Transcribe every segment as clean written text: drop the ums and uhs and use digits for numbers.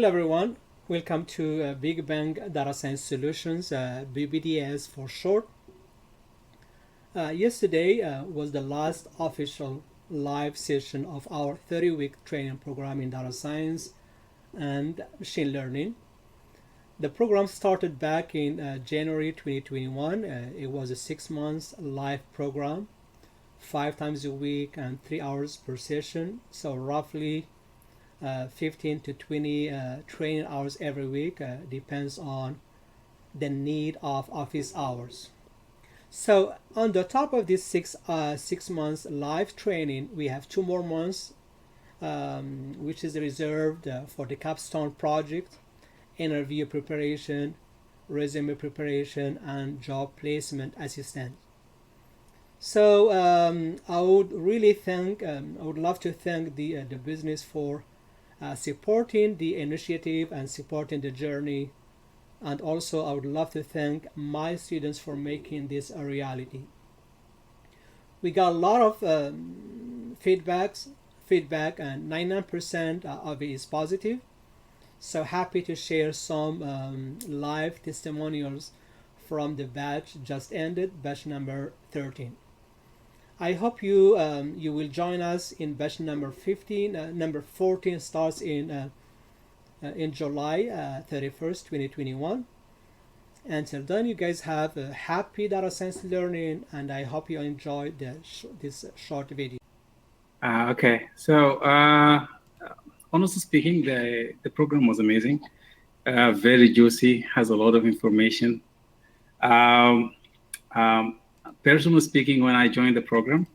Hello everyone, welcome to Big Bang Data Science Solutions, BBDS for short. Yesterday was the last official live session of our 30-week training program in data science and machine learning. The program started back in January 2021. It was a 6 months live program, 5 times a week and 3 hours per session, so roughly 15 to 20 training hours every week, depends on the need of office hours. So on the top of this 6 months live training, we have 2 more months, which is reserved for the capstone project, interview preparation, resume preparation, and job placement assistance. So I would love to thank the business for supporting the initiative and supporting the journey. And also I would love to thank my students for making this a reality. We got a lot of feedback, and 99% of it is positive. So happy to share some live testimonials from the batch just ended, batch number 13. I hope you will join us in batch number 15. Number 14 starts in July 31st, 2021. Until then, you guys have a happy data science learning, and I hope you enjoyed this short video. Okay, so honestly speaking, the program was amazing, very juicy, has a lot of information. Personally speaking, when I joined the program,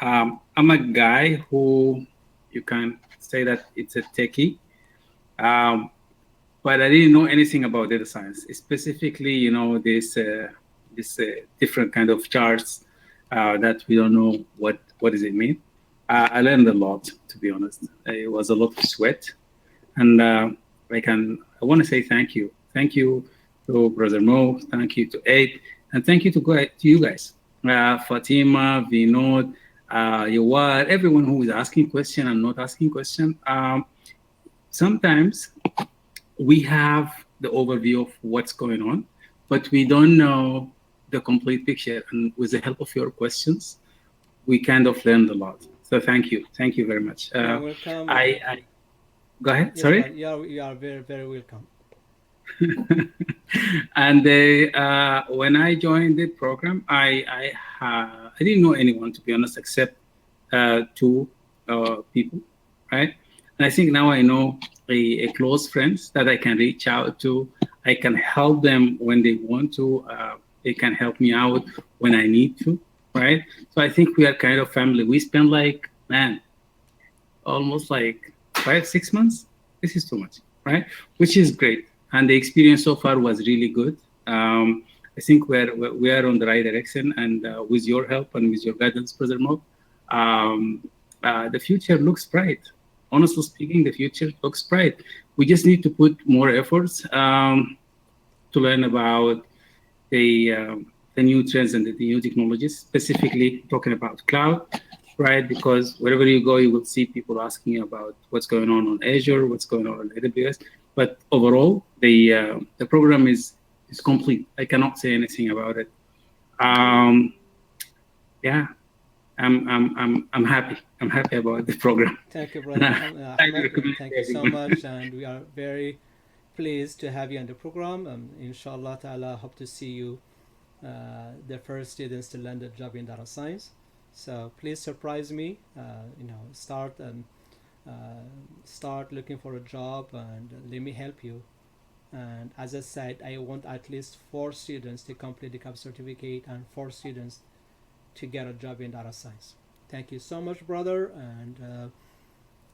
I'm a guy who you can say that it's a techie, but I didn't know anything about data science, specifically, this different kind of charts that we don't know what does it mean. I learned a lot, to be honest. It was a lot of sweat, and I want to say thank you to Brother Mo, thank you to Aid, and thank you to you guys, Fatima, Vinod, Yawad, everyone who is asking question and not asking question. Sometimes we have the overview of what's going on, but we don't know the complete picture. And with the help of your questions, we kind of learned a lot. So thank you very much. You're welcome. I go ahead. Yes, sorry. You are very, very welcome. And when I joined the program, I didn't know anyone, to be honest, except two people, right? And I think now I know a close friends that I can reach out to. I can help them when they want to. They can help me out when I need to, right? So I think we are kind of family. We spend almost 5-6 months. This is too much, right? Which is great. And the experience so far was really good. I think we are on the right direction. And with your help and with your guidance, Brother Mo, the future looks bright. Honestly speaking, the future looks bright. We just need to put more efforts to learn about the new trends and the new technologies, specifically talking about cloud, right? Because wherever you go, you will see people asking about what's going on Azure, what's going on AWS. But overall, the program is complete. I cannot say anything about it. Yeah. I'm happy. I'm happy about the program. Thank you, brother. Thank you so much, and we are very pleased to have you on the program. Inshallah ta'ala, hope to see you the first students to land a job in data science. So please surprise me. Start looking for a job, and let me help you. And as I said, I want at least 4 students to complete the CAP certificate and 4 students to get a job in data science. Thank you so much, brother, and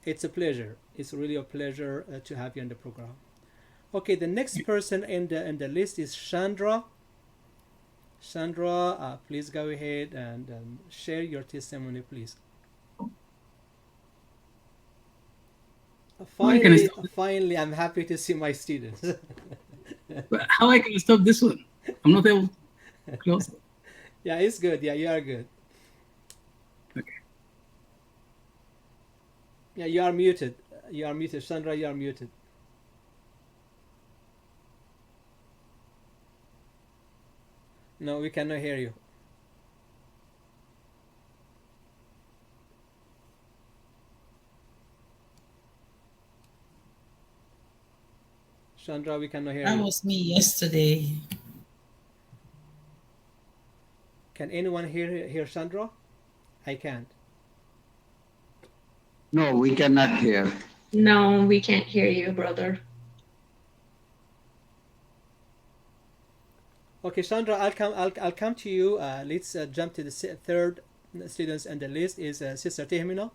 it's a pleasure. It's really a pleasure to have you in the program. Okay, the next person in the list is Chandra. Chandra, please go ahead and share your testimony, please. Finally, I'm happy to see my students. How I can stop this one? I'm not able to close it. Yeah, it's good. Yeah, you are good. Okay. Yeah, you are muted. Chandra, you are muted. No, we cannot hear you. Chandra, we cannot hear That you. was me yesterday. Can anyone hear Chandra? I can't. No, we cannot hear. No, we can't hear you, brother. Okay, Chandra, I'll come to you. Let's jump to the third students on the list is Sister Tehmina.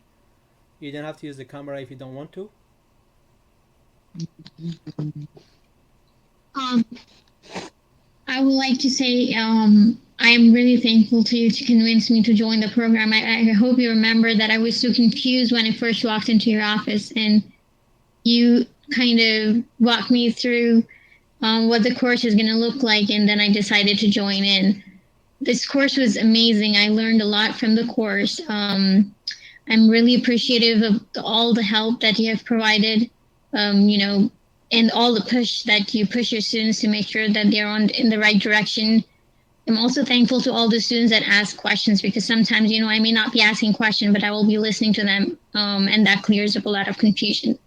You don't have to use the camera if you don't want to. Um, I would like to say I am really thankful to you to convince me to join the program. I hope you remember that I was so confused when I first walked into your office, and you kind of walked me through what the course is going to look like, and then I decided to join in. This course was amazing. I learned a lot from the course. I'm really appreciative of all the help that you have provided. You know, and all the push that you push your students to make sure that they're on in the right direction. I'm also thankful to all the students that ask questions, because sometimes, you know, I may not be asking questions, but I will be listening to them, and that clears up a lot of confusion.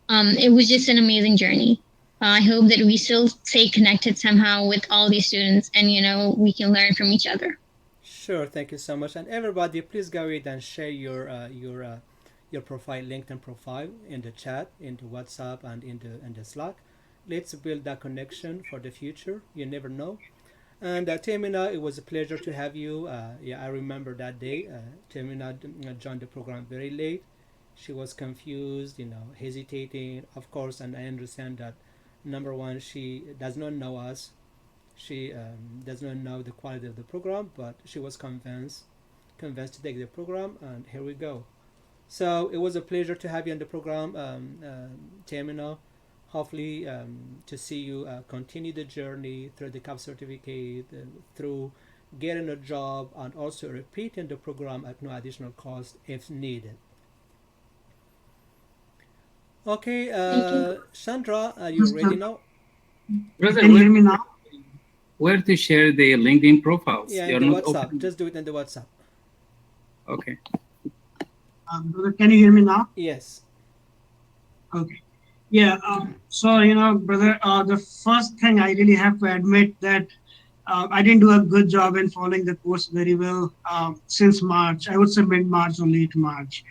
It was just an amazing journey. I hope that we still stay connected somehow with all these students, and you know, we can learn from each other. Sure, thank you so much. And everybody, please go ahead and share your profile, LinkedIn profile, in the chat, in the WhatsApp, and in the Slack. Let's build that connection for the future. You never know. And Temina, it was a pleasure to have you. Yeah, I remember that day. Temina joined the program very late. She was confused, you know, hesitating, of course, and I understand that. Number one, she does not know us. She does not know the quality of the program, but she was convinced to take the program, and here we go. So it was a pleasure to have you on the program, Tamina. Hopefully, to see you continue the journey through the CAP certificate, through getting a job, and also repeating the program at no additional cost if needed. Okay, Thank you. Chandra, are you ready now? Brother, Can you hear me now? where to share the LinkedIn profiles? Yeah, in You're the not WhatsApp. open. Just do it in the WhatsApp. Okay. Brother, can you hear me now? Yes. Okay. Yeah. So, brother, the first thing I really have to admit that I didn't do a good job in following the course very well since March. I would say mid-March or late March.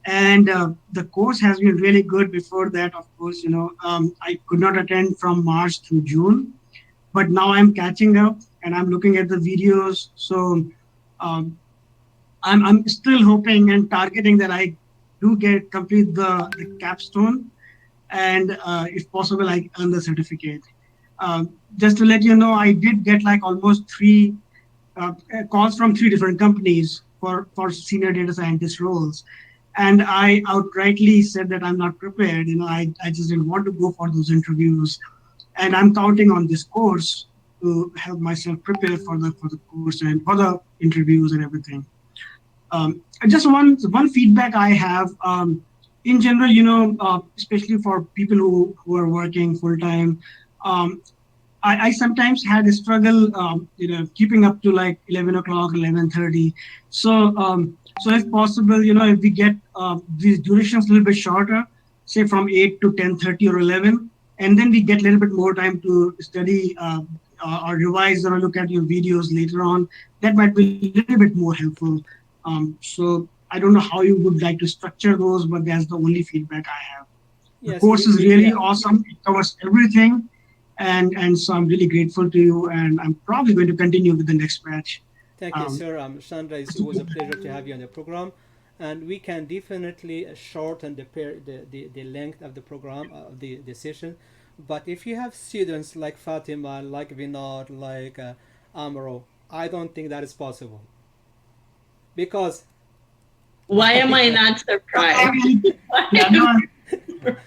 And the course has been really good before that, of course. I could not attend from March through June, but now I'm catching up and I'm looking at the videos. So um, I'm still hoping and targeting that I do get complete the capstone, and if possible, I earn the certificate. Just to let you know, I did get like almost three calls from three different companies for senior data scientist roles. And I outrightly said that I'm not prepared. I just didn't want to go for those interviews. And I'm counting on this course to help myself prepare for the course and for the interviews and everything. Just one feedback I have. In general, especially for people who are working full time, um, I sometimes had a struggle, keeping up to like 11 o'clock, 11:30. So if possible, if we get these durations a little bit shorter, say from 8 to 10:30 or 11, and then we get a little bit more time to study or revise or look at your videos later on, that might be a little bit more helpful. So I don't know how you would like to structure those, but that's the only feedback I have. The Yes, course is really yeah. awesome. It covers everything. And so I'm really grateful to you, and I'm probably going to continue with the next batch. Thank you, Um, sir. Chandra, it was a pleasure to have you on the program, and we can definitely shorten the length of the program, the session. But if you have students like Fatima, like Vinod, like Amro, I don't think that is possible because Why am I not surprised? yeah, no,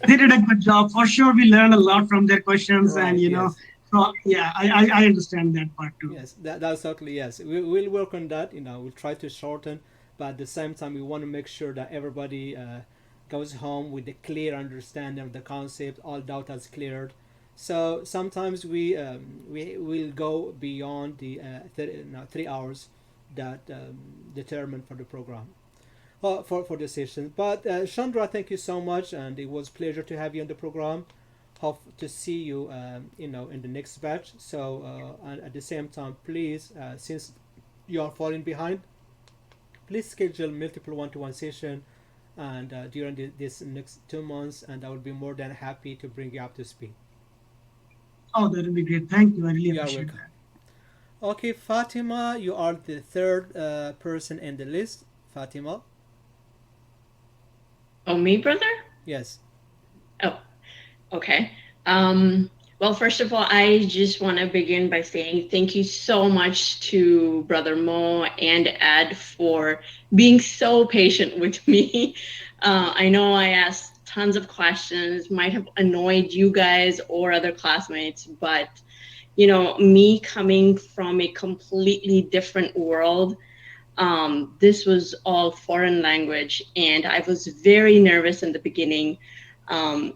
they did a good job. For sure, we learned a lot from their questions, and right, yes. so yeah, I understand that part too. Yes, that's totally yes. We'll work on that. We'll try to shorten, but at the same time, we want to make sure that everybody goes home with a clear understanding of the concept. All doubt has cleared, So sometimes we will go beyond the 3 hours that determined for the program, for the session. But Chandra, thank you so much, and it was a pleasure to have you on the program. Hope to see you, in the next batch. So, and at the same time, please, since you are falling behind, please schedule multiple one-to-one session, and during this next 2 months, and I will be more than happy to bring you up to speed. Oh, that would be great. Thank you. I really You are appreciate welcome. that. Okay, Fatima, you are the third person in the list. Fatima, Oh, me, brother? yes. Oh, okay. Well, first of all, I just want to begin by saying thank you so much to Brother Mo and Ed for being so patient with me. I know I asked tons of questions, might have annoyed you guys or other classmates, but me coming from a completely different world, this was all foreign language, and I was very nervous in the beginning.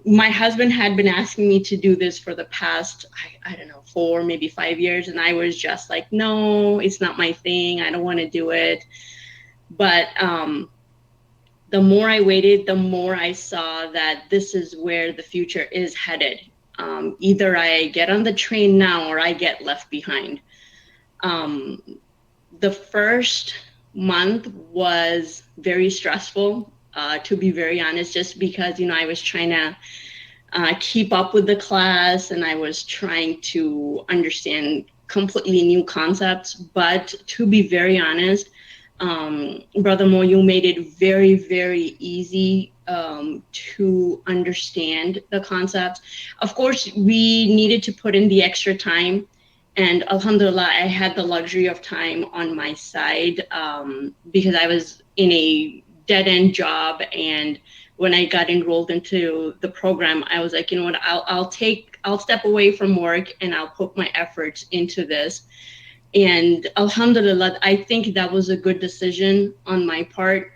My husband had been asking me to do this for the past, I don't know, 4, maybe 5 years, and I was just like, no, it's not my thing. I don't want to do it. But the more I waited, the more I saw that this is where the future is headed. Either I get on the train now or I get left behind. Um, the first month was very stressful, to be very honest, just because, I was trying to keep up with the class and I was trying to understand completely new concepts. But to be very honest, Brother Mo, you made it very, very easy to understand the concepts. Of course, we needed to put in the extra time. And Alhamdulillah, I had the luxury of time on my side because I was in a dead-end job. And when I got enrolled into the program, I was like, you know what, I'll step away from work and I'll put my efforts into this. And Alhamdulillah, I think that was a good decision on my part.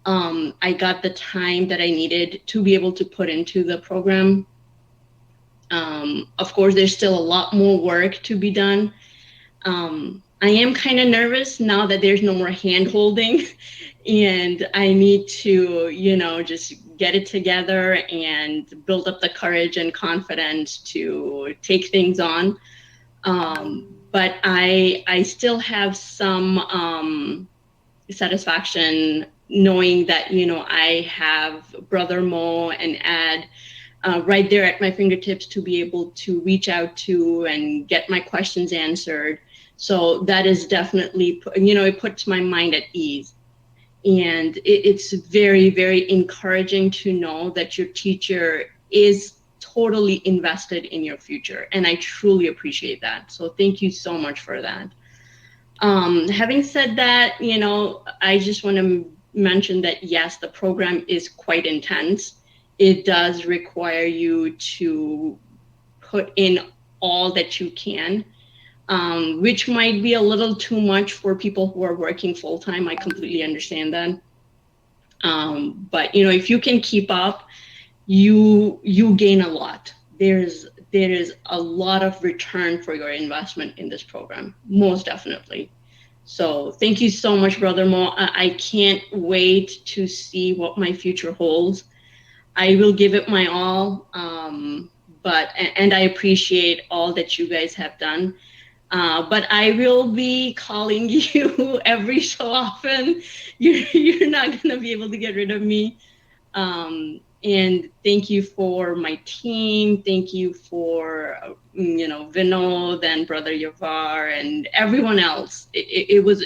I got the time that I needed to be able to put into the program. Of course, there's still a lot more work to be done. I am kind of nervous now that there's no more hand holding and I need to, just get it together and build up the courage and confidence to take things on. But I still have some satisfaction knowing that, I have Brother Mo and Ad right there at my fingertips to be able to reach out to and get my questions answered. So that is definitely, it puts my mind at ease. And it's very, very encouraging to know that your teacher is totally invested in your future. And I truly appreciate that. So thank you so much for that. Having said that, I just want to mention that, yes, the program is quite intense. It does require you to put in all that you can, which might be a little too much for people who are working full time. I completely understand that. But if you can keep up, you gain a lot. There is a lot of return for your investment in this program, most definitely. So thank you so much, Brother Mo. I can't wait to see what my future holds. I will give it my all, and I appreciate all that you guys have done. But I will be calling you every so often. You're not going to be able to get rid of me. And thank you for my team. Thank you for, Vinod and Brother Yavar and everyone else. It was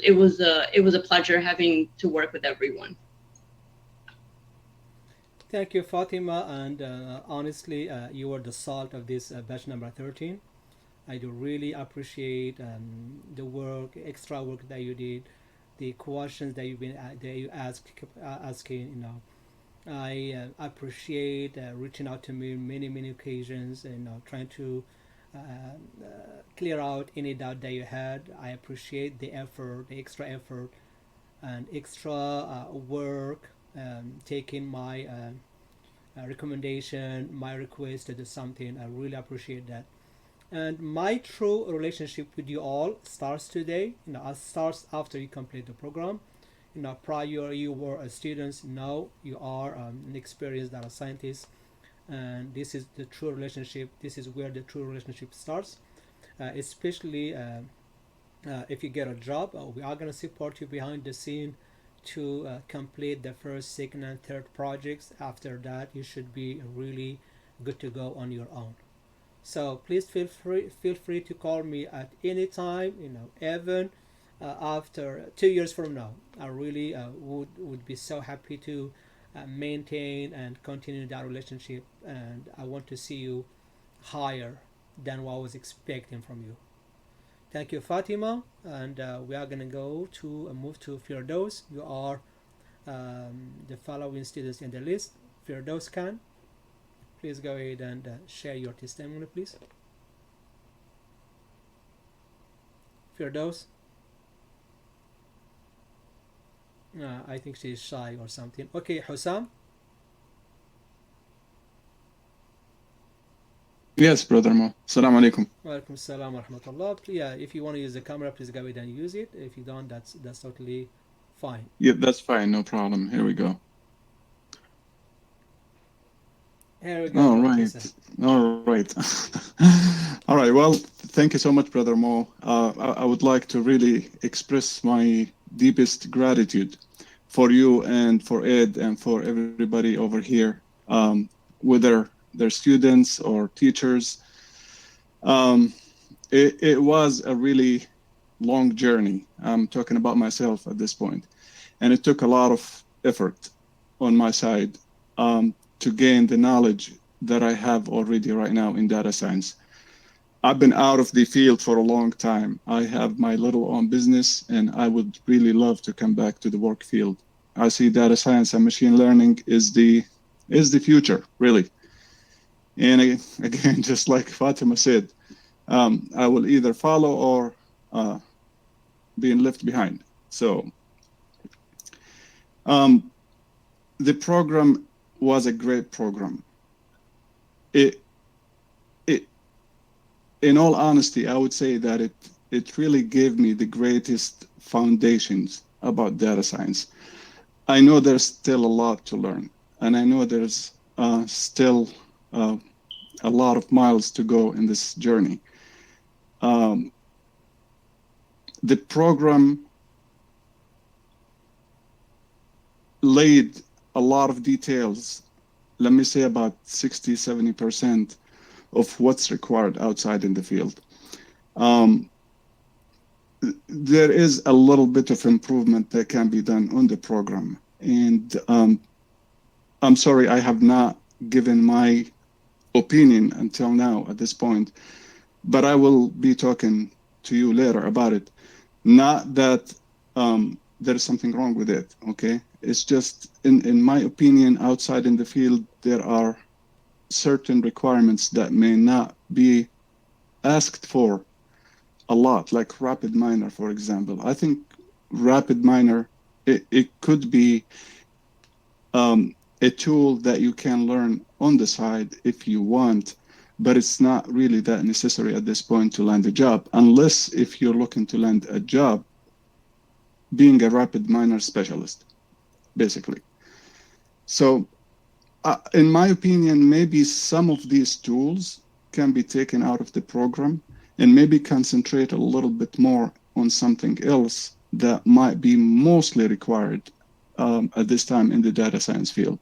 a pleasure having to work with everyone. Thank you, Fatima. And honestly, you were the salt of this batch number 13. I do really appreciate the work, extra work that you did, the questions that you asking. I appreciate reaching out to me many occasions and trying to clear out any doubt that you had. I appreciate the effort, the extra effort, and extra work taking my recommendation, my request to do something. I really appreciate that. And my true relationship with you all starts today. It starts after you complete the program. Prior you were a student, now you are an experienced data scientist, and this is the true relationship. This is where the true relationship starts. Especially if you get a job, we are gonna support you behind the scene to complete the first, second, and third projects. After that, you should be really good to go on your own. So please feel free to call me at any time. Even after 2 years from now, I really would be so happy to maintain and continue that relationship. And I want to see you higher than what I was expecting from you. Thank you, Fatima. And we are gonna go to move to Firdaus. You are the following students in the list. Firdaus Khan, please go ahead and share your testimony, please. Firdaus. I think she's shy or something. Okay, Hussam. Yes, brother Mo. Assalamu alaikum. Walaikum salam wa rahmatullah. Yeah, if you want to use the camera, please go ahead and use it. If you don't, that's totally fine. Yeah, that's fine. No problem. Here we go. Here we go. All right. All right. All right. Well, thank you so much, brother Mo. I would like to really express my deepest gratitude for you and for Ed and for everybody over here, whether they're students or teachers. It was a really long journey. I'm talking about myself at this point, and it took a lot of effort on my side to gain the knowledge that I have already right now in data science. I've been out of the field for a long time. I have my little own business, and I would really love to come back to the work field. I see data science and machine learning is the future, really. And again, just like Fatima said, I will either follow or being left behind. So the program was a great program. In all honesty, I would say that it really gave me the greatest foundations about data science. I know there's still a lot to learn, and I know there's still a lot of miles to go in this journey. The program laid a lot of details, let me say about 60-70% of what's required outside in the field. There is a little bit of improvement that can be done on the program. And I'm sorry, I have not given my opinion until now at this point, but I will be talking to you later about it. Not that there is something wrong with it, okay? It's just, in my opinion, outside in the field, there are certain requirements that may not be asked for a lot, like RapidMiner, for example. I think RapidMiner, it could be a tool that you can learn on the side if you want, but it's not really that necessary at this point to land a job, unless if you're looking to land a job being a RapidMiner specialist, basically. So in my opinion, maybe some of these tools can be taken out of the program and maybe concentrate a little bit more on something else that might be mostly required at this time in the data science field.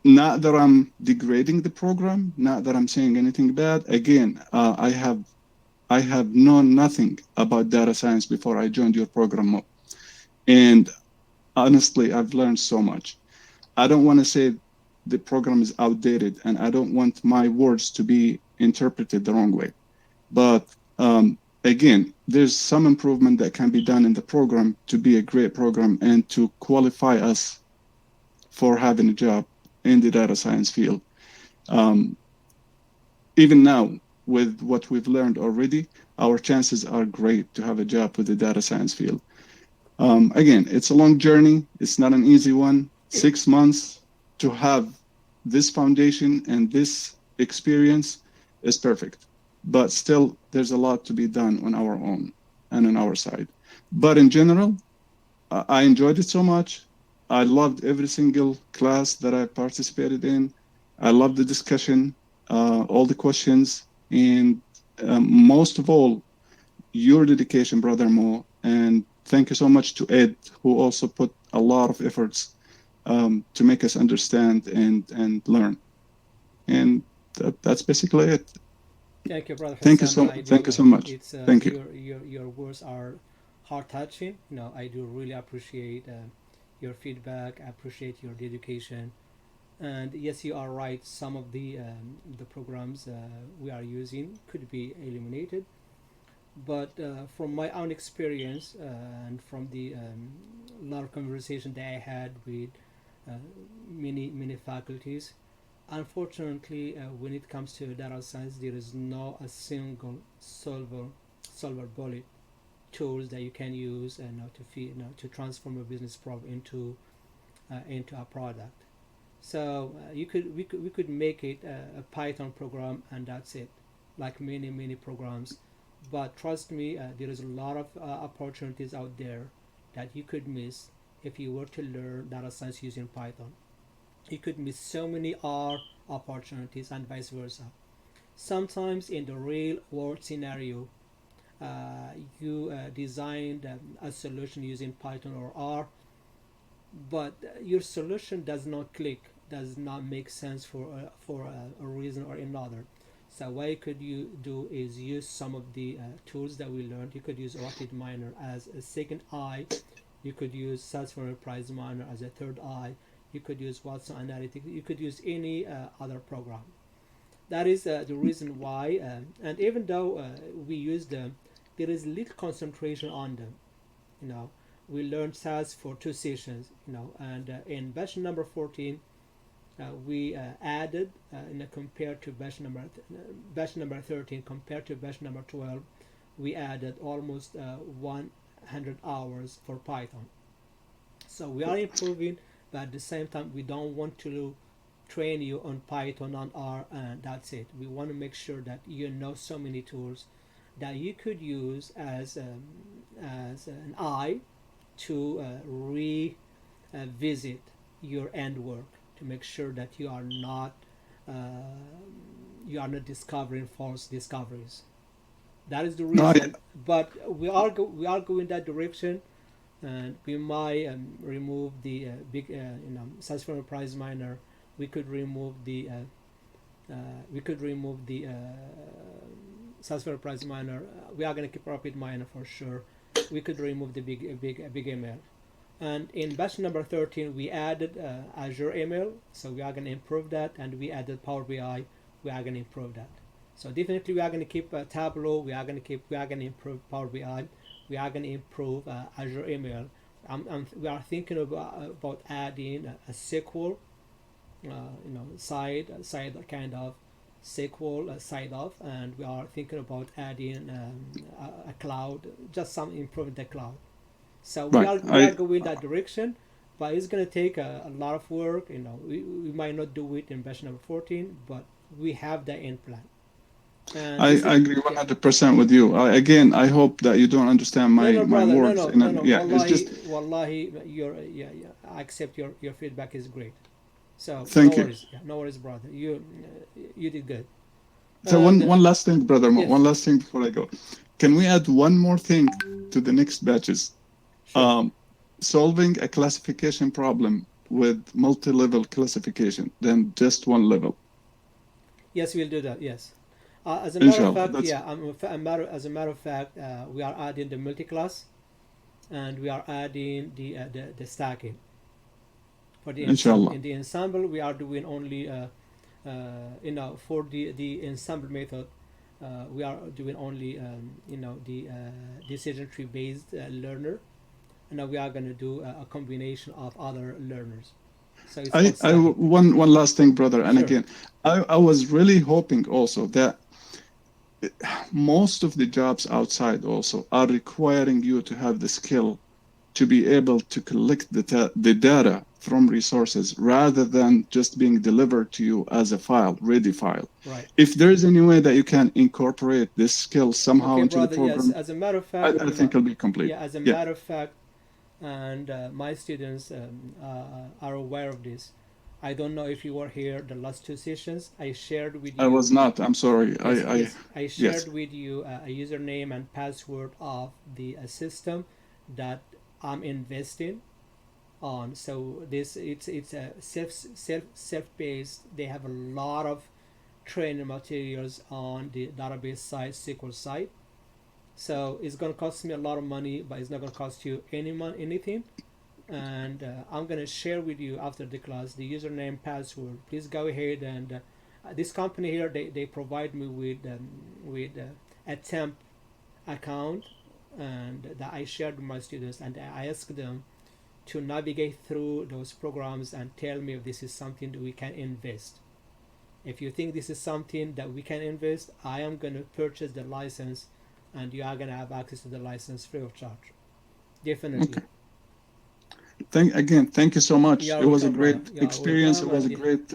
Not that I'm degrading the program, not that I'm saying anything bad. Again, I have known nothing about data science before I joined your program. And honestly, I've learned so much. I don't want to say the program is outdated, and I don't want my words to be interpreted the wrong way. But again, there's some improvement that can be done in the program to be a great program and to qualify us for having a job in the data science field. Even now, with what we've learned already, our chances are great to have a job with the data science field. Again, it's a long journey. It's not an easy one. 6 months to have this foundation and this experience is perfect. But still, there's a lot to be done on our own and on our side. But in general, I enjoyed it so much. I loved every single class that I participated in. I loved the discussion, all the questions, and most of all, your dedication, Brother Mo. And thank you so much to Ed, who also put a lot of efforts to make us understand and learn. And that's basically it. Thank you, brother Thank you Hassan. thank you so much. It's Thank you. your words are heart touching. I do really appreciate your feedback. I appreciate your dedication. And yes, you are right. Some of the programs we are using could be eliminated. But from my own experience and from the lot of conversation that I had with uh, many faculties, unfortunately, when it comes to data science, there is no a single solver bullet tools that you can use and to transform a business problem into a product. So we could make it a Python program and that's it, like many programs. But trust me, there is a lot of opportunities out there that you could miss if you were to learn data science using Python. You could miss so many R opportunities and vice versa. Sometimes in the real world scenario, you designed a solution using Python or R, but your solution does not click, does not make sense for a reason or another. So what could you do is use some of the tools that we learned. You could use Rocket Miner as a second eye. You could use Salesforce Price Miner as a third eye. You could use Watson Analytics. You could use any other program. That is the reason why. And even though we use them, there is little concentration on them. You know, we learned SAS for 2 sessions. And in batch number 14, we added compared to batch number 13 compared to batch number 12, we added almost 100 hours for Python. So we are improving, but at the same time we don't want to train you on Python on R and that's it. We want to make sure that you know so many tools that you could use as an eye to revisit your end work, to make sure that uh, you are not discovering false discoveries. That is the No, reason. But we are going that direction, and we might remove the big Salesforce Price Miner. We could remove the Salesforce Price Miner. We are going to keep Rapid Miner for sure. We could remove the big ML. And in batch number 13, we added Azure ML, so we are going to improve that, and we added Power BI, we are going to improve that. So definitely we are going to keep Tableau, we are going to improve Power BI, we are going to improve Azure ML. We are thinking about adding a SQL, side kind of SQL side of, and we are thinking about adding a cloud, just some improvement the cloud. So we are going that direction, but it's going to take a lot of work. We might not do it in batch number 14, but we have the end plan. And I agree 100% with you. Again, I hope that you don't understand my brother, words. no. Yeah, Wallahi, it's just. wallahi, I accept your feedback is great. So Thank no you. worries, no worries, brother. You did good. So And one last thing, brother. yes, One last thing before I go. Can we add one more thing to the next batches? sure. Solving a classification problem with multi-level classification than just one level. Yes, we'll do that. Yes. As a matter of Inshallah. fact, yeah. As a matter of fact, we are adding the multi-class, and we are adding the stacking. For the Inshallah. in the ensemble, we are doing only for the ensemble method, we are doing only the decision tree based learner, and now we are going to do a combination of other learners. So it's called stacking. One last thing, brother. And Sure. again, I was really hoping also that most of the jobs outside also are requiring you to have the skill to be able to collect the data from resources rather than just being delivered to you as a file, ready file. Right. If there's any way that you can incorporate this skill somehow Okay, into the brother. Yes. program, As a matter of I, fact, I think it'll be complete. yeah. As a Yeah, matter of fact, and my students are aware of this. I don't know if you were here the last two sessions. I shared with I was you. not. I'm sorry. Yes, I yes. I yes. shared with you a username and password of the system that I'm investing on. So this it's a self-paced. They have a lot of training materials on the database side, SQL side. So it's gonna cost me a lot of money, but it's not gonna cost you anything. And I'm gonna share with you after the class the username, password. Please go ahead and this company here they provide me with a temp account and that I shared with my students, and I asked them to navigate through those programs and tell me if this is something that we can invest. If you think this is something that we can invest, I am going to purchase the license and you are going to have access to the license free of charge. Definitely. Okay. Thank you so much. You are It was a welcome, brother. great You are experience. It welcome. was a And great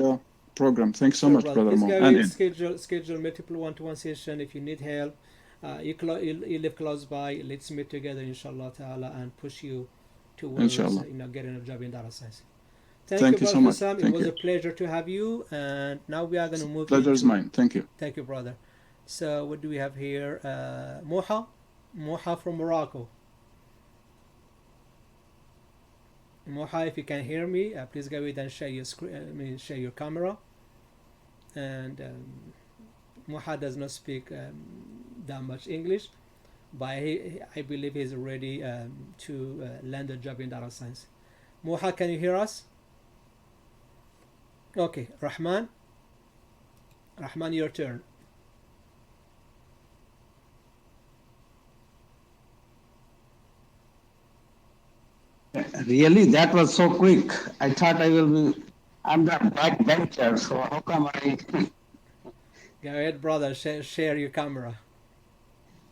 program. Thanks so sure, much, brother. Brother Please Mo go and ahead, Ed. schedule multiple one-to-one session if you need help. You live close by. Let's meet together, inshallah ta'ala, and push you towards Inshallah. getting a job in data science. Thank you, Thank you so brother much. Sam. It Thank was you. a pleasure to have you. And now we are going to move Pleasure is into. mine. Thank you. Thank you, brother. So what do we have here? Moha from Morocco. Moha, if you can hear me, please go ahead and share your screen. Share your camera. And Moha does not speak that much English, but I believe he's ready to land a job in data science. Moha, can you hear us? Okay, Rahman, your turn. Really, that was so quick. I thought I'm the backbencher, so how come I, Go ahead, brother. Share your camera.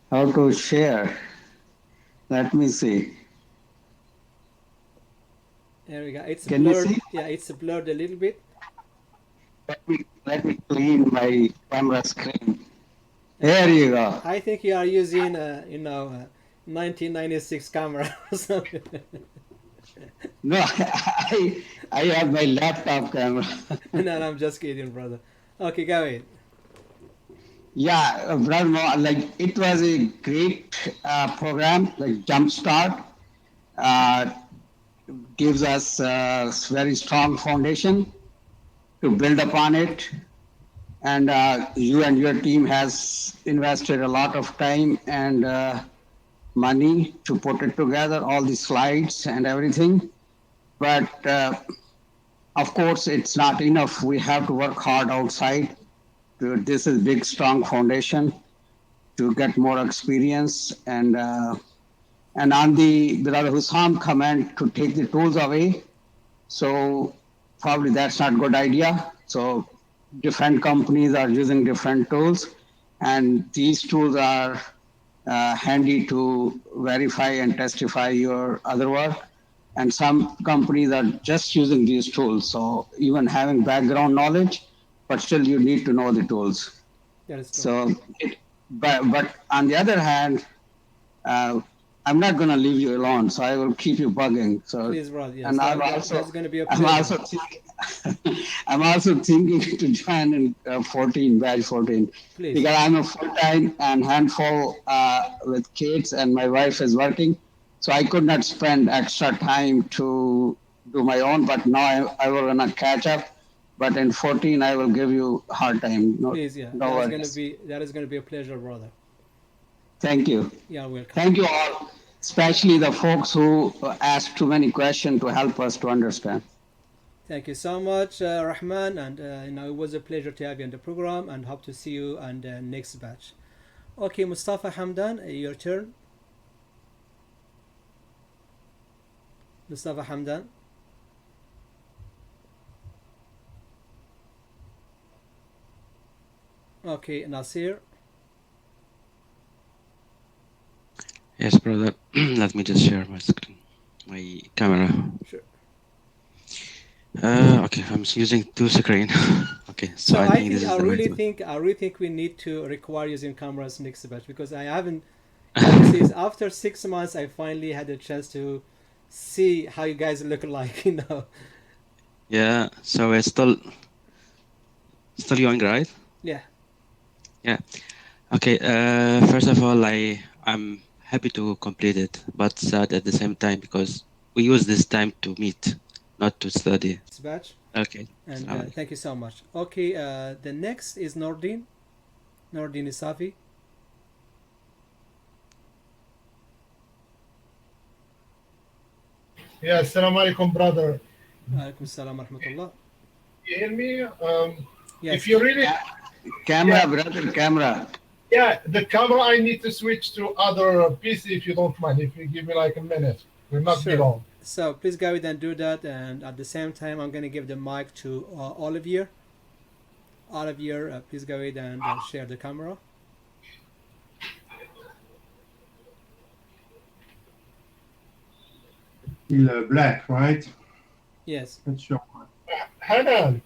how to share? Let me see. There we go. It's Can you blurred. see? Yeah, it's blurred a little bit. Let me clean my camera screen. There you go. I think you are using, 1996 camera or something. No, I have my laptop camera. No, I'm just kidding, brother. Okay, go ahead. Yeah, brother, no, like it was a great program, like Jumpstart. Uh, gives us a very strong foundation to build upon it. And you and your team has invested a lot of time and money to put it together, all the slides and everything. But of course, it's not enough. We have to work hard outside. This is big, strong foundation to get more experience. And on the Brother Hussam comment to take the tools away, so probably that's not a good idea. So different companies are using different tools, and these tools are handy to verify and testify your other work. And some companies are just using these tools. So even having background knowledge, but still you need to know the tools. That is true. So, but on the other hand, I'm not going to leave you alone, so I will keep you bugging. So, Please, brother. Yes, and that's going to be a I'm pleasure. also I'm also thinking to join in 14 batch 14 Please. because I'm a full time and handful with kids, and my wife is working, so I could not spend extra time to do my own. But now I will gonna catch up. But in 14, I will give you a hard time. No, Please, yeah. no That is going to be a pleasure, brother. Thank you. Yeah, welcome. Thank you all, especially the folks who asked too many questions to help us to understand. Thank you so much, Rahman, and it was a pleasure to have you on the program, and hope to see you on the next batch. Okay, Mustafa Hamdan, your turn. Mustafa Hamdan. Okay, Nasir. Yes, brother. Let me just share my screen, my camera. Sure. Okay, I'm using two screen. Okay, so So I think this is I the right really one. think we need to require using cameras next batch, because I haven't. Obviously, it's after 6 months I finally had a chance to see how you guys look like. Yeah, so it's still going, right? Yeah. Yeah. Okay. First of all, I'm happy to complete it, but sad at the same time because we use this time to meet, not to study. Next batch. Okay. And Assalamu alaikum. thank you so much. Okay. The next is Nordin. Nordin Isafi. Yeah, assalamu alaikum, brother. Alaikum salam wa rahmatullah. You hear me? Yes. If you really, Camera, yeah, brother, camera. yeah, the camera, I need to switch to other PC if you don't mind. If you give me like a minute, will not be Sure. long. So please go ahead and do that. And at the same time, I'm going to give the mic to Olivier. Olivier, please go ahead and share the camera. Black, right? Yes. Not sure. Hanan,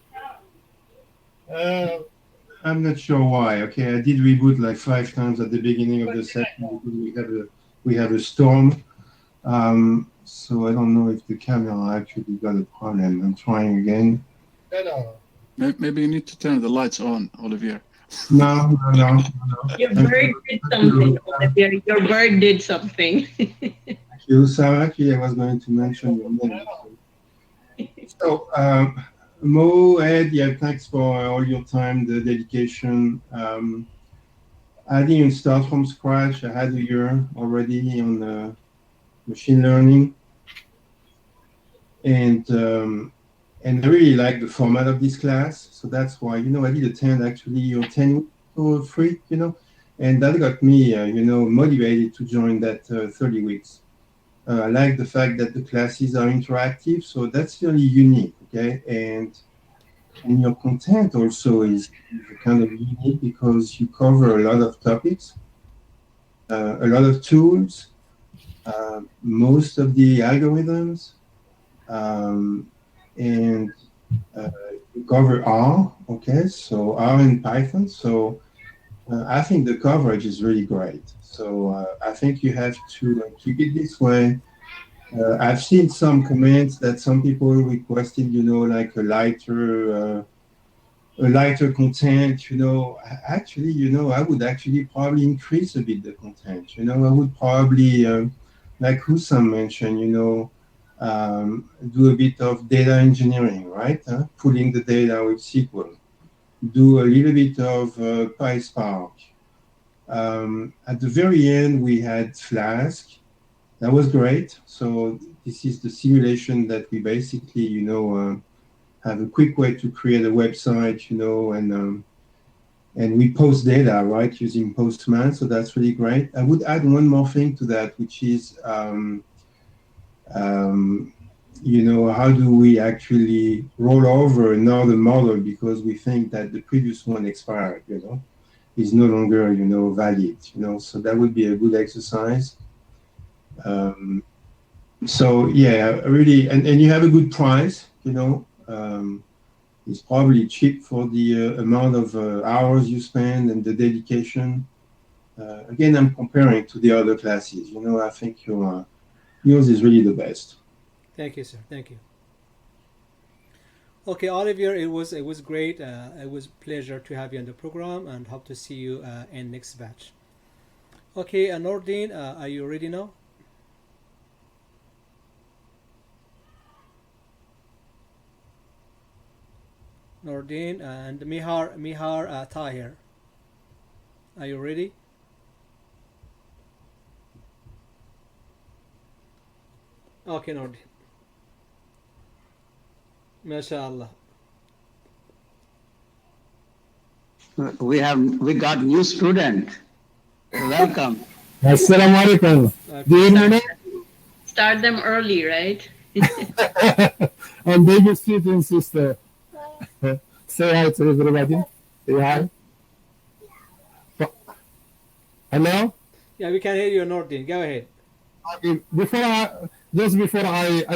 I'm not sure why. Okay, I did reboot like 5 times at the beginning of the session because we have a storm. So I don't know if the camera actually got a problem. I'm trying again. Maybe you need to turn the lights on, Olivier. No. Your bird did something, Olivier. Your bird did something. So actually, I was going to mention your name. So, Mo, Ed, yeah, thanks for all your time, the dedication. I didn't start from scratch. I had a year already on machine learning, and I really like the format of this class. So that's why, I did attend actually your 10 weeks or free, and that got me, motivated to join that 30 weeks. I like the fact that the classes are interactive, so that's really unique, okay? And your content also is kind of unique because you cover a lot of topics, a lot of tools, most of the algorithms, and you cover R, okay? So R and Python. So I think the coverage is really great. So I think you have to keep it this way. I've seen some comments that some people requested, like a lighter content. Actually, I would actually probably increase a bit the content. I would probably, like Hussam mentioned, do a bit of data engineering, right? Pulling the data with SQL. Do a little bit of PySpark. At the very end, we had Flask. That was great. So this is the simulation that we basically, have a quick way to create a website, and we post data, right, using Postman. So that's really great. I would add one more thing to that, which is, how do we actually roll over another model because we think that the previous one expired, is no longer, valid, so that would be a good exercise. So yeah, really, and you have a good price, it's probably cheap for the amount of hours you spend and the dedication. Again, I'm comparing to the other classes, I think yours is really the best. Thank you, sir. Thank you. Okay, Olivier, it was great. It was a pleasure to have you on the program, and hope to see you in next batch. Okay, Nordin, are you ready now? Nordin and Mihar Tahir, are you ready? Okay, Nordin. MashaAllah. We got new student. Welcome. Assalamu alaikum. Do you hear me? Start them early, right? And baby student sister. Say hi to everybody. Say hi. Hello? Yeah, we can hear you, Nordin. Go ahead. Before I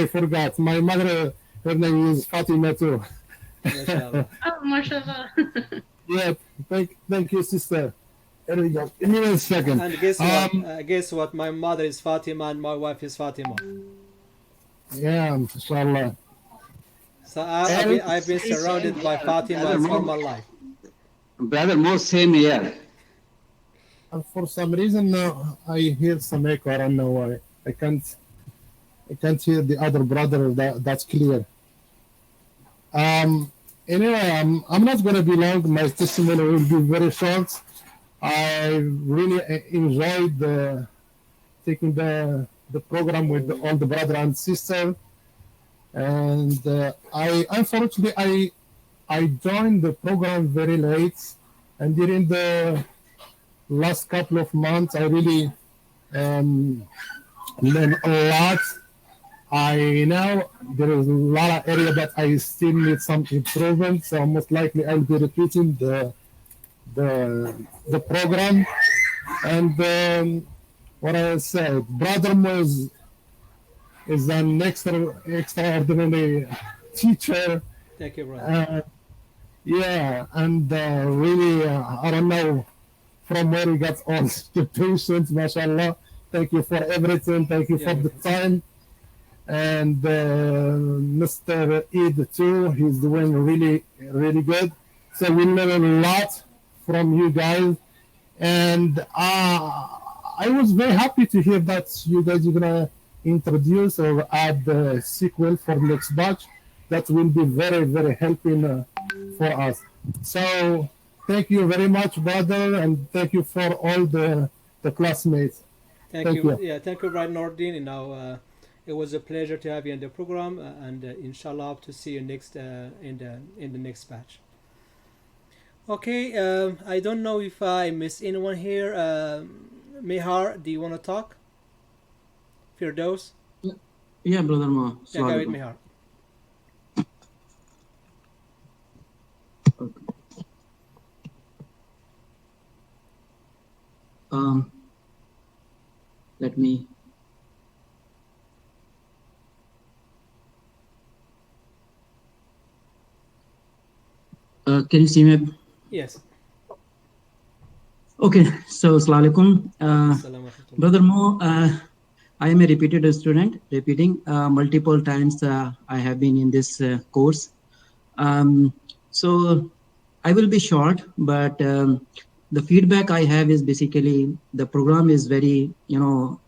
forgot, my mother Her name is Fatima too. MashaAllah. Oh, mashallah. Yeah, thank you, sister. There we go. Give me 1 second. And guess what? Guess what? My mother is Fatima and my wife is Fatima. Yeah, inshallah. So I've been surrounded by Fatimas all my life. Brother, more same here. And for some reason I hear some echo. I don't know why. I can't hear the other brother. That's clear. Anyway, I'm not going to be long. My testimony will be very short. I really enjoyed taking the program with all the brother and sister. And I unfortunately I joined the program very late, and during the last couple of months I really learned a lot. I know there is a lot of area that I still need some improvement, so most likely I'll be repeating the program. And what I said, Brother Moz is an extraordinary teacher. Thank you, brother. Yeah, and really, I don't know from where he got all the patience, mashallah. Thank you for everything. Thank you for the time. And Mr. Eid too, he's doing really, really good. So we learn a lot from you guys. And I was very happy to hear that you guys are gonna introduce or add the sequel for next batch. That will be very, very helping for us. So thank you very much, brother, and thank you for all the classmates. Thank you. Yeah, thank you, Brother Nordin. It was a pleasure to have you in the program, and inshallah, hope to see you next in the next batch. Okay, I don't know if I miss anyone here. Mihar, do you want to talk? Firdaus? Yeah, brother Mo. Yeah, go with Mihar. Okay. Let me. Can you see me? Yes. Okay, so Assalamu alaikum. Brother Mo, I am a repeated student, repeating multiple times. I have been in this course. So I will be short, but the feedback I have is basically the program is very,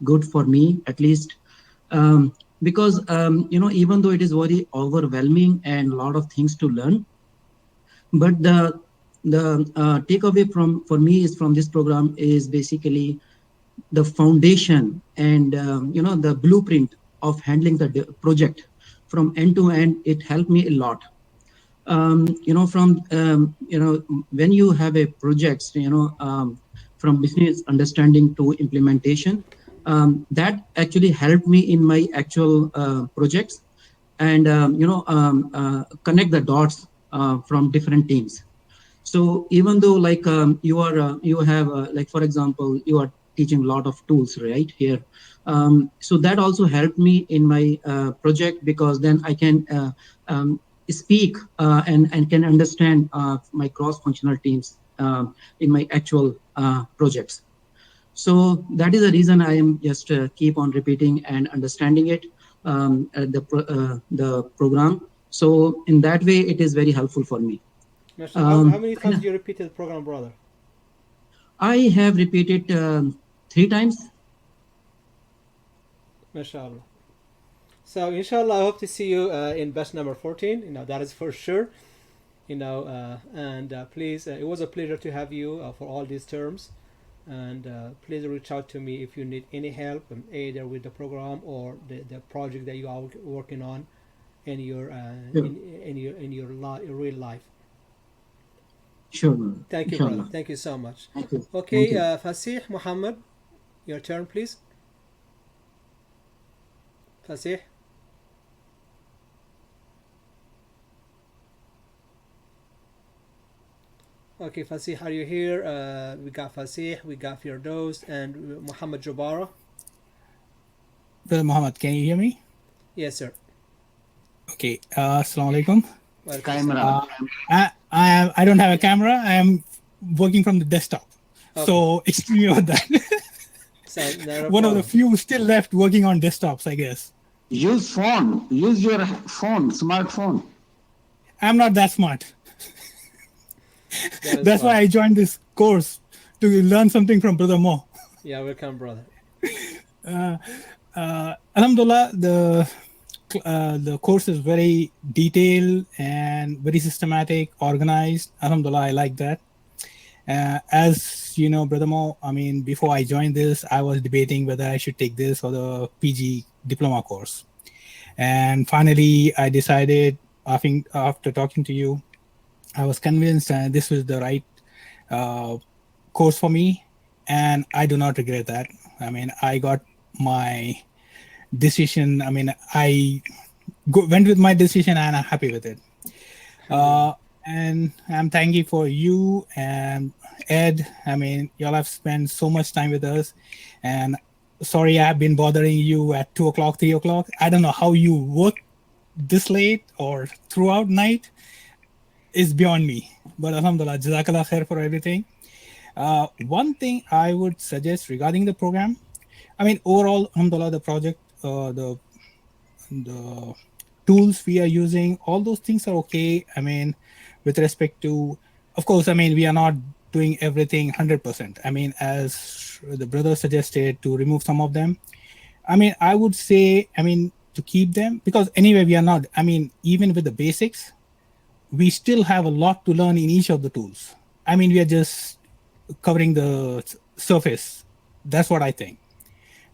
good for me, at least. Because, even though it is very overwhelming and a lot of things to learn, but the takeaway for me is from this program is basically the foundation and the blueprint of handling the project from end to end. It helped me a lot. When you have a project, from business understanding to implementation, that actually helped me in my actual projects, and connect the dots from different teams. So even though like you have like, for example, you are teaching a lot of tools right here, so that also helped me in my project, because then I can speak and can understand my cross-functional teams in my actual projects. So that is the reason I am just keep on repeating and understanding it, the program. So in that way, it is very helpful for me. How many times did you repeat the program, brother? I have repeated 3 times. MashaAllah. So inshallah, I hope to see you in batch number 14. That is for sure. And please, it was a pleasure to have you for all these terms. And please reach out to me if you need any help, either with the program or the project that you are working on in your in your real life. Sure. Thank you, brother. Thank you so much. Thank you. Okay, Thank you. Fasih Muhammad, your turn, please. Fasih. Okay, Fasih, are you here? We got Fasih, we got Firdaus, and Muhammad Jabara. Brother Muhammad, can you hear me? Yes, sir. Okay. Assalamu alaikum. Camera. I don't have a camera. I am working from the desktop. Okay. So excuse me about that. So not a One of the problem. few still left working on desktops, I guess. Use phone. Use your phone, smartphone. I'm not that smart. That is That's why fine. I joined this course to learn something from Brother Mo. Yeah, welcome, brother. Alhamdulillah, the course is very detailed and very systematic, organized. Alhamdulillah, I like that. As you know, Brother Mo, I mean, before I joined this, I was debating whether I should take this or the PG diploma course. And finally, I decided, after talking to you, I was convinced this was the right course for me. And I do not regret that. I mean, I got my decision. I mean, I went with my decision and I'm happy with it. And I'm thanking for you and Ed. I mean, y'all have spent so much time with us. And sorry, I've been bothering you at 2 o'clock, 3 o'clock. I don't know how you work this late or throughout night. It's beyond me. But alhamdulillah, jazakallah khair for everything. One thing I would suggest regarding the program, I mean, overall, alhamdulillah, the project, the tools we are using, all those things are okay. I mean, with respect to, of course, I mean, we are not doing everything 100%. I mean, as the brother suggested, to remove some of them. I mean, I would say, I mean, to keep them, because anyway, we are not, I mean, even with the basics, we still have a lot to learn in each of the tools. I mean, we are just covering the surface. That's what I think.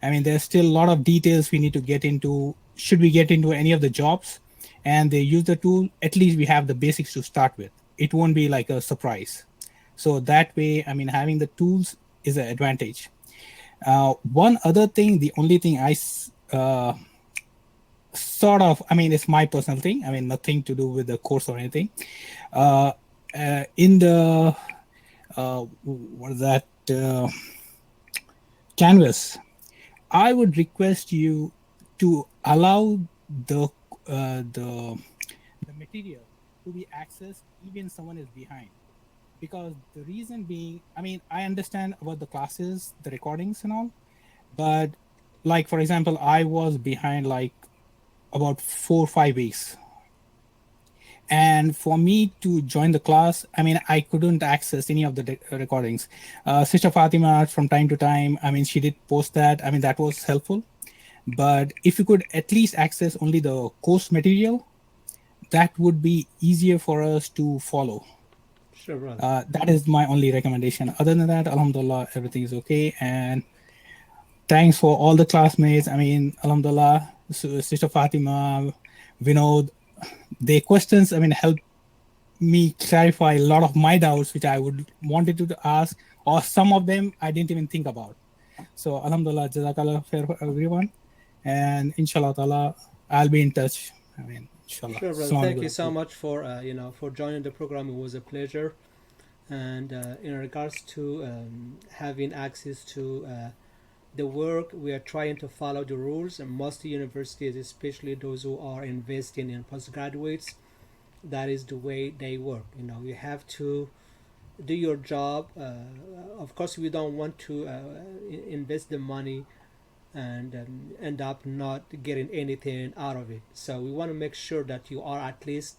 I mean, there's still a lot of details we need to get into. Should we get into any of the jobs and they use the tool, at least we have the basics to start with. It won't be like a surprise. So that way, I mean, having the tools is an advantage. One other thing, the only thing I sort of, I mean, it's my personal thing. I mean, nothing to do with the course or anything. In the, what is that, Canvas, I would request you to allow the material to be accessed even someone is behind. Because the reason being, I mean, I understand about the classes, the recordings and all, but like, for example, I was behind like about 4 or 5 weeks. And for me to join the class, I mean, I couldn't access any of the recordings. Sister Fatima, from time to time, I mean, she did post that. I mean, that was helpful. But if you could at least access only the course material, that would be easier for us to follow. Sure, brother. That is my only recommendation. Other than that, alhamdulillah, everything is okay. And thanks for all the classmates. I mean, alhamdulillah, Sister Fatima, Vinod, their questions, I mean, helped me clarify a lot of my doubts, which I would wanted to ask, or some of them I didn't even think about. So, alhamdulillah, jazakallah khair for everyone. And inshallah ta'ala, I'll be in touch. I mean, inshallah. Sure, brother. Thank you so much for for joining the program. It was a pleasure. And in regards to having access to the work, we are trying to follow the rules, and most universities, especially those who are investing in postgraduates, that is the way they work. You know, you have to do your job. Of course, we don't want to invest the money and end up not getting anything out of it. So we want to make sure that you are at least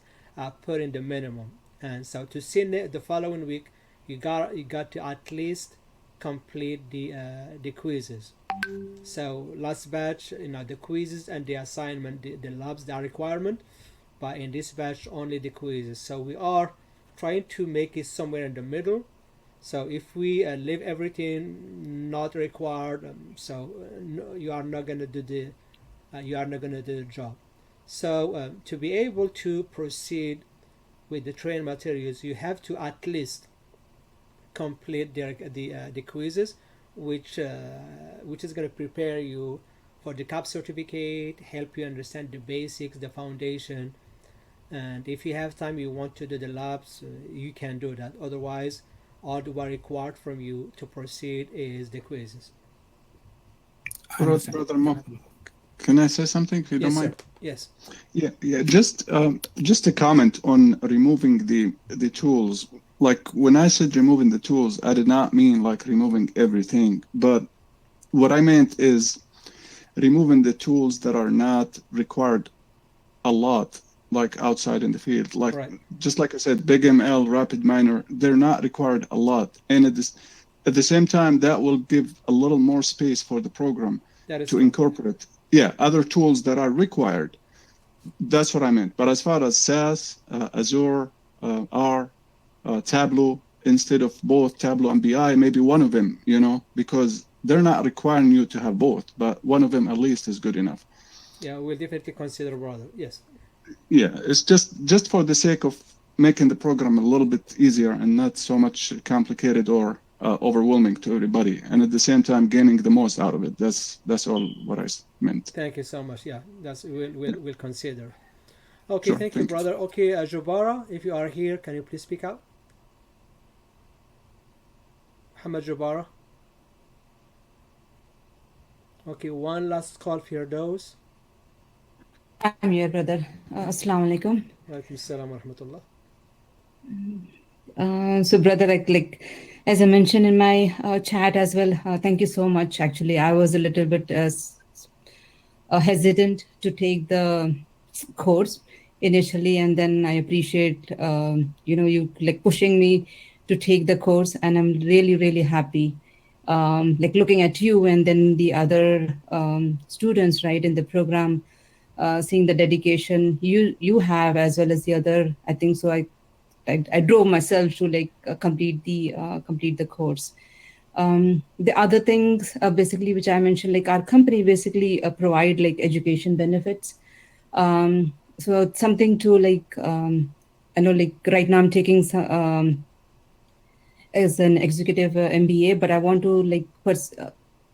putting the minimum. And so to see the following week, you got to at least complete the quizzes. So last batch, you know, the quizzes and the assignment, the labs, the requirement, but in this batch only the quizzes. So we are trying to make it somewhere in the middle. So if we leave everything not required, no, you are not gonna do the job. So to be able to proceed with the training materials, you have to at least complete the quizzes, which is going to prepare you for the CAP certificate, help you understand the basics, the foundation. And if you have time, you want to do the labs, you can do that. Otherwise, all that are required from you to proceed is the quizzes. Brother Mo, Can I say something if you don't Yes, mind? sir. Yes. Yeah. Just a comment on removing the tools. Like when I said removing the tools, I did not mean like removing everything, but what I meant is removing the tools that are not required a lot, like outside in the field. Like just like I said, big ML, rapid miner, they're not required a lot, and at the same time, that will give a little more space for the program to incorporate, other tools that are required. That's what I meant. But as far as SAS, Azure, R, Tableau, instead of both Tableau and BI, maybe one of them, because they're not requiring you to have both, but one of them at least is good enough. Yeah, we'll definitely consider brother. Yes. Yeah, it's just for the sake of making the program a little bit easier and not so much complicated or overwhelming to everybody, and at the same time gaining the most out of it. That's all what I meant. Thank you so much. Yeah, we'll consider. Okay, Sure, thank you, brother. Okay, Jubara, if you are here, can you please speak out? Muhammad Jubara. Okay, one last call for those. I'm here, brother. Assalamu alaikum. Walaikum assalam wa rahmatullah. So, brother, like as I mentioned in my chat as well, thank you so much. Actually, I was a little bit hesitant to take the course initially, and then I appreciate you like pushing me to take the course, and I'm really, really happy. Like looking at you and then the other students, right, in the program, seeing the dedication you have as well as the other. I think so. I drove myself to like complete the course. The other things basically which I mentioned, like our company basically provide like education benefits. So it's something to like I know like right now I'm taking some as an executive MBA, but I want to like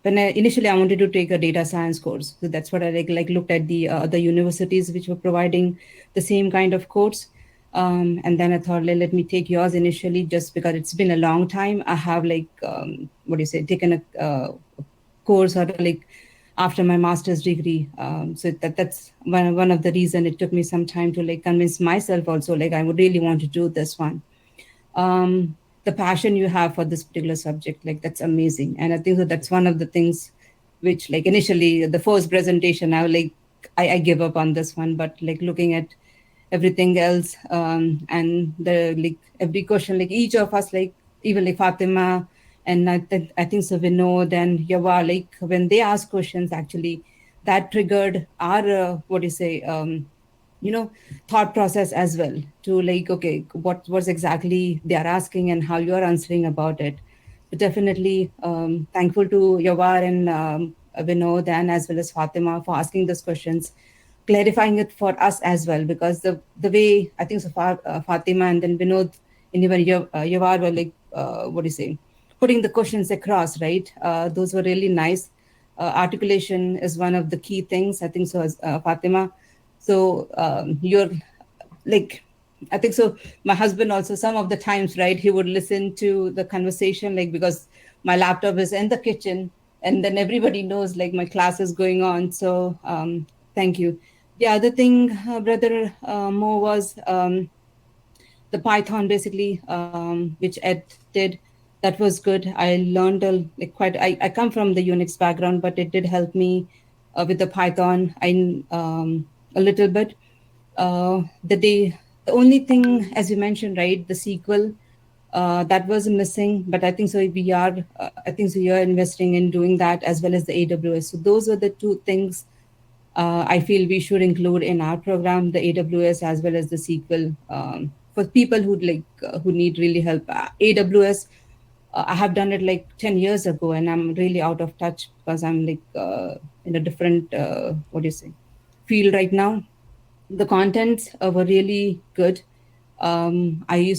initially I wanted to take a data science course. So that's what I like looked at the other universities which were providing the same kind of course. And then I thought, let me take yours initially, just because it's been a long time. I have like, taken a course or like after my master's degree. So that's one of the reason it took me some time to like convince myself also, like I would really want to do this one. The passion you have for this particular subject, like that's amazing. And I think that's one of the things which like initially the first presentation, I give up on this one, but like looking at everything else and the like every question, like each of us, like even like Fatima and I think so Vinod and Yawa, like when they ask questions, actually that triggered our thought process as well to like, okay, what's exactly they are asking and how you are answering about it. So definitely thankful to Yawa and Vinod and as well as Fatima for asking those questions, clarifying it for us as well, because the way I think so far Fatima and then Vinod and even Yavar were like putting the questions across, right? Those were really nice. Articulation is one of the key things, I think so, as Fatima. So you're like, I think so my husband also some of the times, right, he would listen to the conversation, like because my laptop is in the kitchen and then everybody knows like my class is going on. So thank you. The other thing, brother Mo, was the Python basically, which Ed did. That was good. I learned I come from the Unix background, but it did help me with the Python a little bit. The only thing, as you mentioned, right, the SQL, that was missing, but I think so we are, I think so you're investing in doing that as well as the AWS. So those are the two things I feel we should include in our program, the AWS as well as the SQL, for people who who need really help. AWS, I have done it like 10 years ago, and I'm really out of touch because I'm like in a different field right now. The contents were really good. I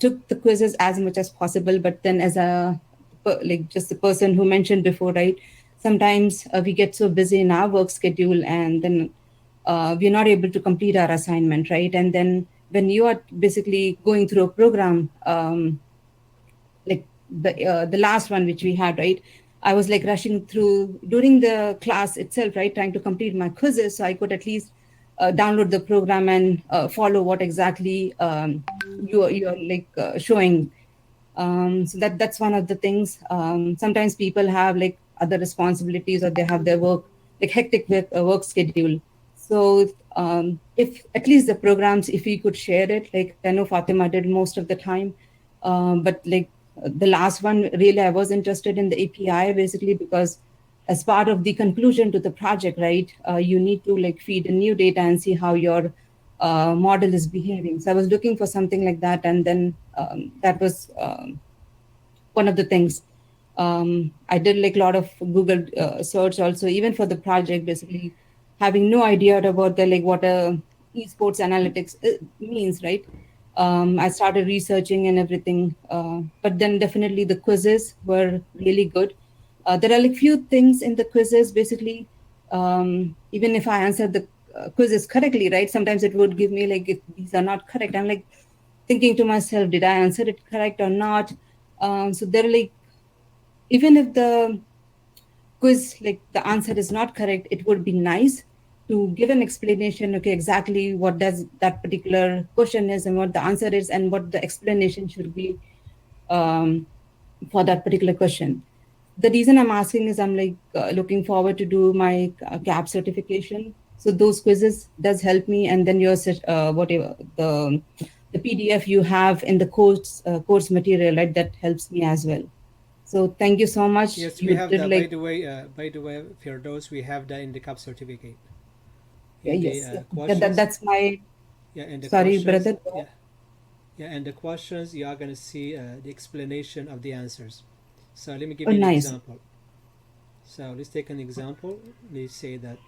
took the quizzes as much as possible, but then as just the person who mentioned before, right? Sometimes we get so busy in our work schedule, and then we're not able to complete our assignment, right? And then when you are basically going through a program, like the last one which we had, right? I was like rushing through during the class itself, right? Trying to complete my quizzes so I could at least download the program and follow what exactly you're like showing. So that's one of the things. Sometimes people have like other responsibilities, or they have their work, like hectic work schedule. So if at least the programs, if we could share it, like I know Fatima did most of the time, but like the last one, really, I was interested in the API basically because as part of the conclusion to the project, right, you need to like feed in new data and see how your model is behaving. So I was looking for something like that, and then that was one of the things. I did like a lot of Google search also, even for the project, basically having no idea about the like what esports analytics means, right? I started researching and everything, but then definitely the quizzes were really good. There are like few things in the quizzes, basically. Even if I answered the quizzes correctly, right? Sometimes it would give me like, if these are not correct, I'm like thinking to myself, did I answer it correct or not? So they're like, even if the quiz, like the answer is not correct, it would be nice to give an explanation, okay, exactly what does that particular question is and what the answer is and what the explanation should be for that particular question. The reason I'm asking is I'm like looking forward to do my CAP certification. So those quizzes does help me, and then your whatever the PDF you have in the course material, right, that helps me as well. So thank you so much. Yes, You we have did that. like By the way, Firdaus, we have that in the CAP certificate. In the yes, yeah. questions. That's my Yeah, in the sorry, questions. brother. Yeah, yeah, and the questions you are gonna see the explanation of the answers. So let me give Oh, you an nice. example. So let's take an example. Let's say that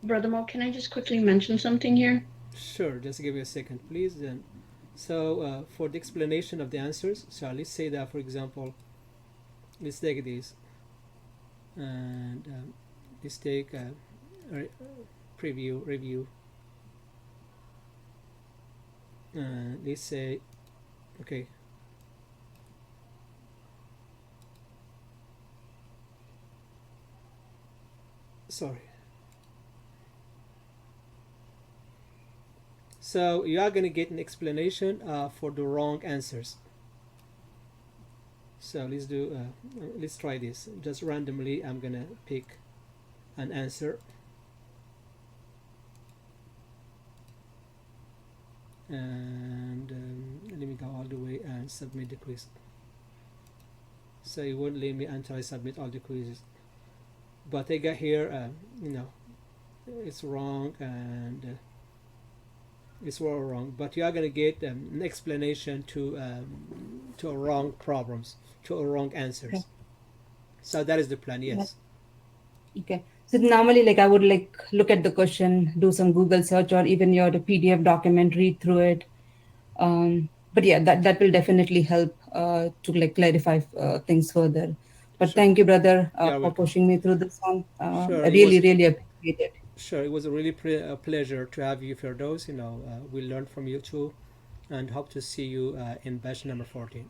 Brother Mo, can I just quickly mention something here? sure, just give me a second, please. Then, so for the explanation of the answers, so let's say that, for example, let's take this, and let's take review. Let's say, okay. Sorry. So you are going to get an explanation for the wrong answers. So let's try this. Just randomly, I'm going to pick an answer. And let me go all the way and submit the quiz. So it won't let me until I submit all the quizzes. But I got here, it's wrong, and it's all wrong. But you are gonna get an explanation to wrong problems, to wrong answers. Okay. So that is the plan. Yes. Okay. So normally, like I would like look at the question, do some Google search, or even your the PDF document, read through it. But yeah, that will definitely help to like clarify things further. But Sure. thank you, brother, You're for welcome. pushing me through this one. Sure. I really appreciate it. Sure, it was a really a pleasure to have you, Firdaus. We learned from you too, and hope to see you in batch number 14.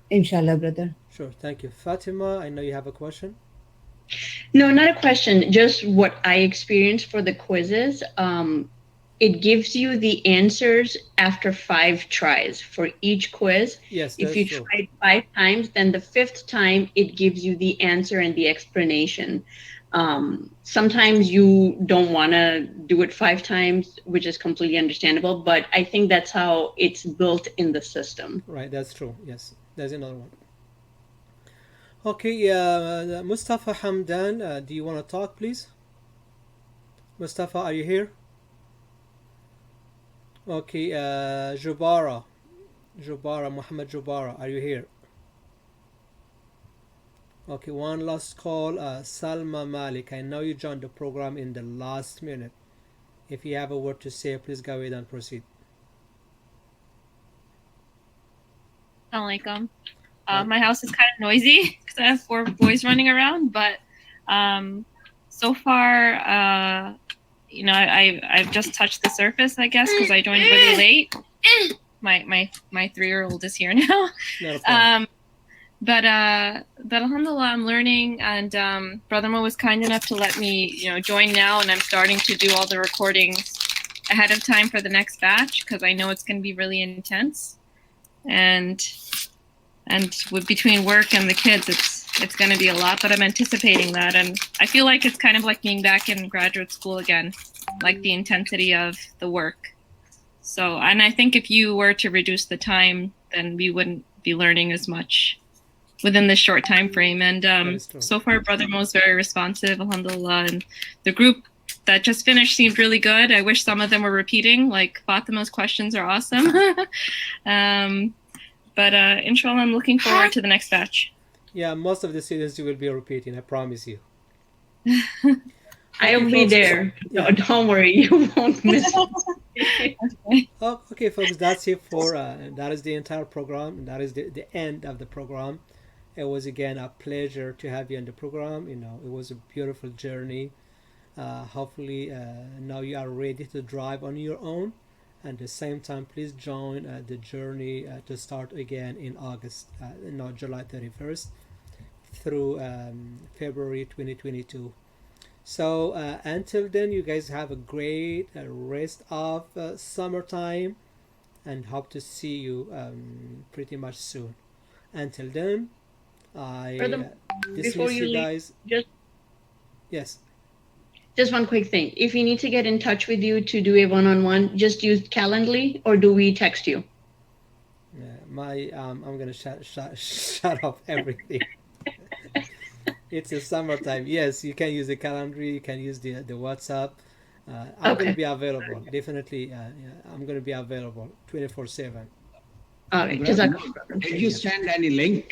Inshallah, brother. Sure, thank you. Fatima, I know you have a question. No, not a question. Just what I experienced for the quizzes. It gives you the answers after 5 tries for each quiz. Yes, if you true. tried 5 times, then the 5th time it gives you the answer and the explanation. Sometimes you don't want to do it 5 times, which is completely understandable, but I think that's how it's built in the system. Right, that's true. Yes, there's another one. Okay, Mustafa Hamdan, do you want to talk, please? Mustafa, are you here? Okay, Muhammad Jubara, are you here? Okay, one last call. Salma Malik, I know you joined the program in the last minute. If you have a word to say, please go ahead and proceed. Assalamualaikum. My house is kind of noisy because I have 4 boys running around, but so far, I've just touched the surface, I guess, because I joined really late. my 3-year-old is here now. But alhamdulillah, I'm learning, and Brother Mo was kind enough to let me, join now, and I'm starting to do all the recordings ahead of time for the next batch because I know it's going to be really intense, and with between work and the kids, it's going to be a lot. But I'm anticipating that, and I feel like it's kind of like being back in graduate school again, like the intensity of the work. So, and I think if you were to reduce the time, then we wouldn't be learning as much within this short time frame. And so far, Brother Mo is very responsive, alhamdulillah. And the group that just finished seemed really good. I wish some of them were repeating, like Fatima's questions are awesome. But inshallah, I'm looking forward to the next batch. Yeah, most of the students will be repeating, I promise you. I'll be there. No, don't worry, you won't miss it. Okay, folks, that's it for that is the entire program, and that is the end of the program. It was again a pleasure to have you on the program. It was a beautiful journey. Hopefully now you are ready to drive on your own, and at the same time please join the journey to start again in July 31st through February 2022. So until then, you guys have a great rest of summertime, and hope to see you pretty much soon. Until then, I dismiss you guys. Yes. Just one quick thing. If we need to get in touch with you to do a one-on-one, just use Calendly, or do we text you? I'm gonna shut off everything. It's a summertime. Yes, you can use the calendar. You can use the WhatsApp. I'm gonna be available. Definitely, I'm gonna be available 24/7. All right. Did you send any link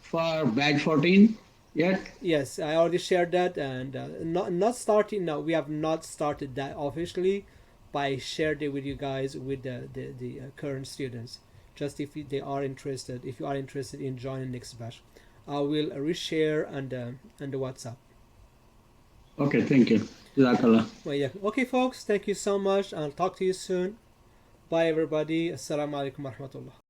for badge 14 yet? Yes, I already shared that, and not starting now. We have not started that officially, but I shared it with you guys with the current students. Just if they are interested, if you are interested in joining next batch, I will reshare on the WhatsApp. Okay, thank you. Jazakallah. Well, yeah. Okay, folks, thank you so much. I'll talk to you soon. Bye, everybody. Assalamu alaikum wa rahmatullah.